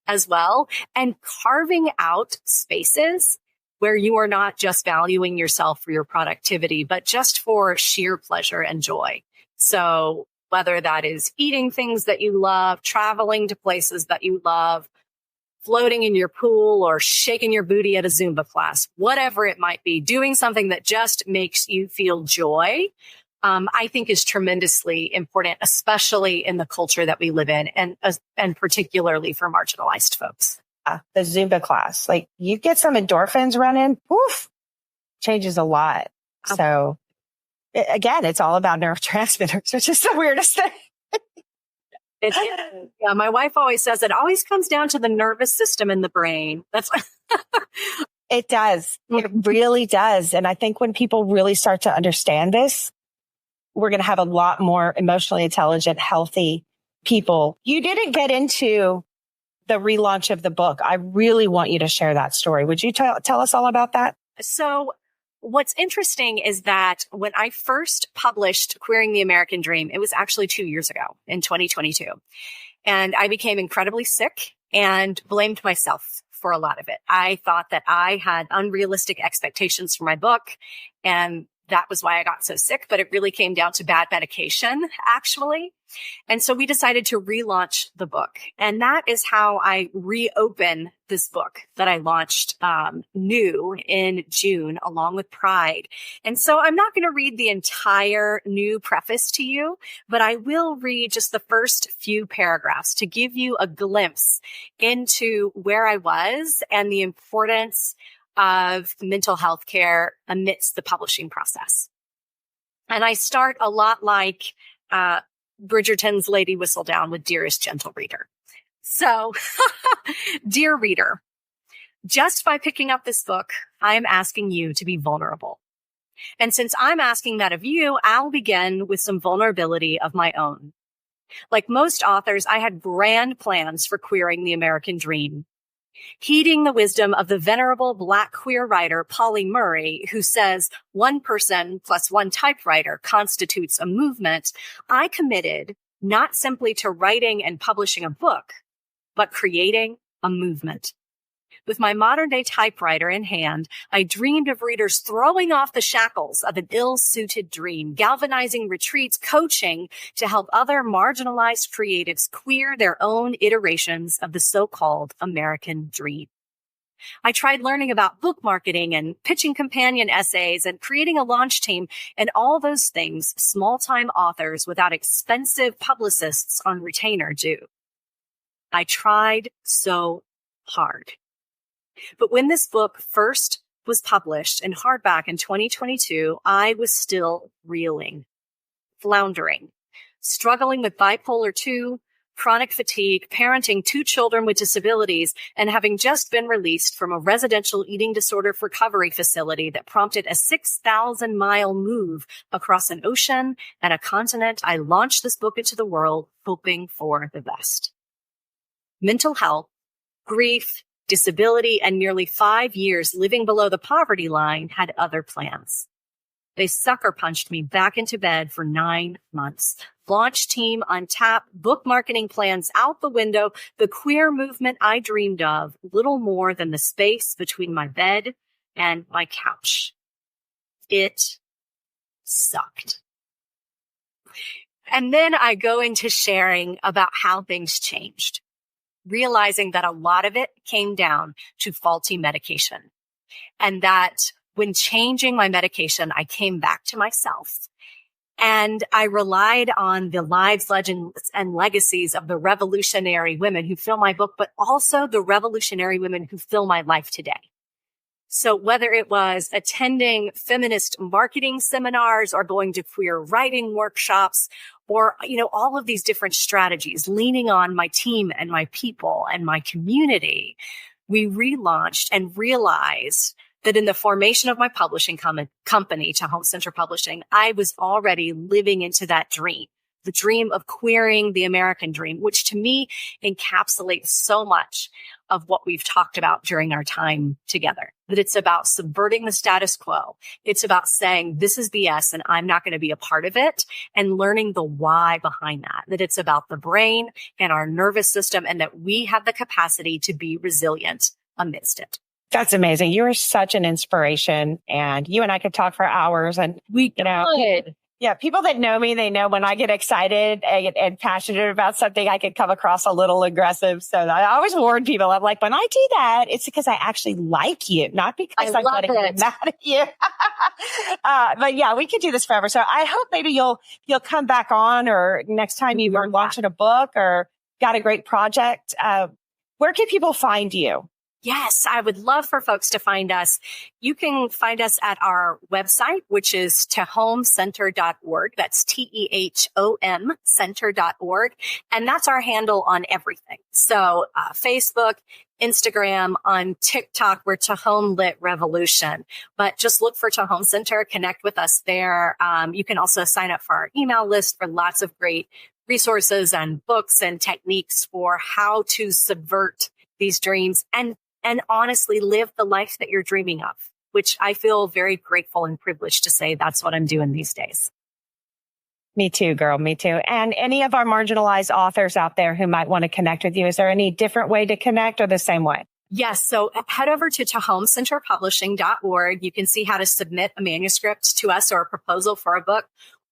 as well. And carving out spaces where you are not just valuing yourself for your productivity, but just for sheer pleasure and joy. So whether that is eating things that you love, traveling to places that you love, floating in your pool, or shaking your booty at a Zumba class, whatever it might be, doing something that just makes you feel joy, I think is tremendously important, especially in the culture that we live in, and particularly for marginalized folks. The Zumba class, like, you get some endorphins running, poof, changes a lot. So again, it's all about neurotransmitters, which is the weirdest thing. Yeah, my wife always says it always comes down to the nervous system in the brain. That's It does. It really does. And I think when people really start to understand this, we're going to have a lot more emotionally intelligent, healthy people. You didn't get into the relaunch of the book. I really want you to share that story. Would you tell us all about that? So what's interesting is that when I first published Queering the American Dream, it was actually 2 years ago in 2022. And I became incredibly sick and blamed myself for a lot of it. I thought that I had unrealistic expectations for my book, and that was why I got so sick, but it really came down to bad medication, actually. And so we decided to relaunch the book. And that is how I reopen this book that I launched new in June, along with Pride. And so I'm not going to read the entire new preface to you, but I will read just the first few paragraphs to give you a glimpse into where I was and the importance of mental health care amidst the publishing process. And I start a lot like Bridgerton's Lady Whistledown with Dearest Gentle Reader. So, dear reader, just by picking up this book, I am asking you to be vulnerable. And since I'm asking that of you, I'll begin with some vulnerability of my own. Like most authors, I had grand plans for queering the American dream. Heeding the wisdom of the venerable Black queer writer Polly Murray, who says 1 person plus 1 typewriter constitutes a movement, I committed not simply to writing and publishing a book, but creating a movement. With my modern-day typewriter in hand, I dreamed of readers throwing off the shackles of an ill-suited dream, galvanizing retreats, coaching to help other marginalized creatives queer their own iterations of the so-called American dream. I tried learning about book marketing and pitching companion essays and creating a launch team and all those things small-time authors without expensive publicists on retainer do. I tried so hard. But when this book first was published in hardback in 2022, I was still reeling, floundering, struggling with bipolar 2, chronic fatigue, parenting 2 children with disabilities, and having just been released from a residential eating disorder recovery facility that prompted a 6,000-mile move across an ocean and a continent, I launched this book into the world, hoping for the best. Mental health, grief, disability, and nearly 5 years living below the poverty line had other plans. They sucker punched me back into bed for 9 months. Launch team on tap, book marketing plans out the window, the queer movement I dreamed of, little more than the space between my bed and my couch. It sucked. And then I go into sharing about how things changed, realizing that a lot of it came down to faulty medication, and that when changing my medication, I came back to myself, and I relied on the lives, legends, and legacies of the revolutionary women who fill my book, but also the revolutionary women who fill my life today. So whether it was attending feminist marketing seminars or going to queer writing workshops, or, all of these different strategies, leaning on my team and my people and my community, we relaunched and realized that in the formation of my publishing company, Tehom Center Publishing, I was already living into that dream, the dream of queering the American dream, which to me encapsulates so much of what we've talked about during our time together, that it's about subverting the status quo. It's about saying, this is BS and I'm not going to be a part of it, and learning the why behind that it's about the brain and our nervous system, and that we have the capacity to be resilient amidst it. That's amazing. You are such an inspiration, and you and I could talk for hours, and we could. Yeah, people that know me, they know when I get excited and passionate about something, I can come across a little aggressive. So I always warn people. I'm like, when I do that, it's because I actually like you, not because I'm getting mad at you. But yeah, we could do this forever. So I hope maybe you'll come back on, or next time you are launching a book or got a great project. Where can people find you? Yes, I would love for folks to find us. You can find us at our website, which is tehomcenter.org. That's TEHOM center.org. And that's our handle on everything. So Facebook, Instagram, on TikTok, we're Tehom Lit Revolution. But just look for Tehom Center, connect with us there. You can also sign up for our email list for lots of great resources and books and techniques for how to subvert these dreams and honestly live the life that you're dreaming of, which I feel very grateful and privileged to say that's what I'm doing these days. Me too, girl. Me too. And any of our marginalized authors out there who might want to connect with you, is there any different way to connect or the same way? Yes. So head over to tehomcenterpublishing.org. You can see how to submit a manuscript to us or a proposal for a book,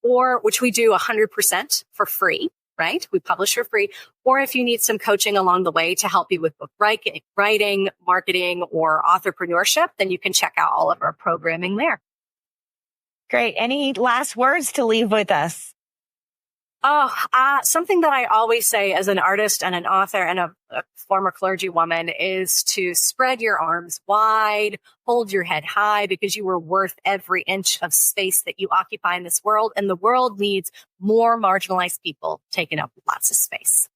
or which we do 100% for free. Right? We publish for free. Or if you need some coaching along the way to help you with book writing, marketing, or entrepreneurship, then you can check out all of our programming there. Great. Any last words to leave with us? Something that I always say as an artist and an author and a former clergy woman is to spread your arms wide, hold your head high, because you are worth every inch of space that you occupy in this world. And the world needs more marginalized people taking up lots of space.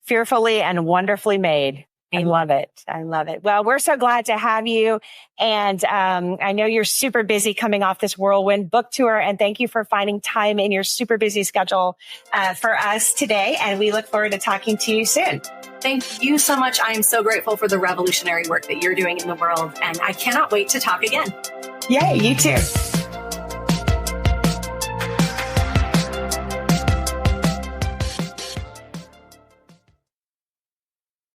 Fearfully and wonderfully made. I love it. I love it. Well, we're so glad to have you. And I know you're super busy coming off this whirlwind book tour. And thank you for finding time in your super busy schedule for us today. And we look forward to talking to you soon. Thank you so much. I am so grateful for the revolutionary work that you're doing in the world. And I cannot wait to talk again. Yay, you too.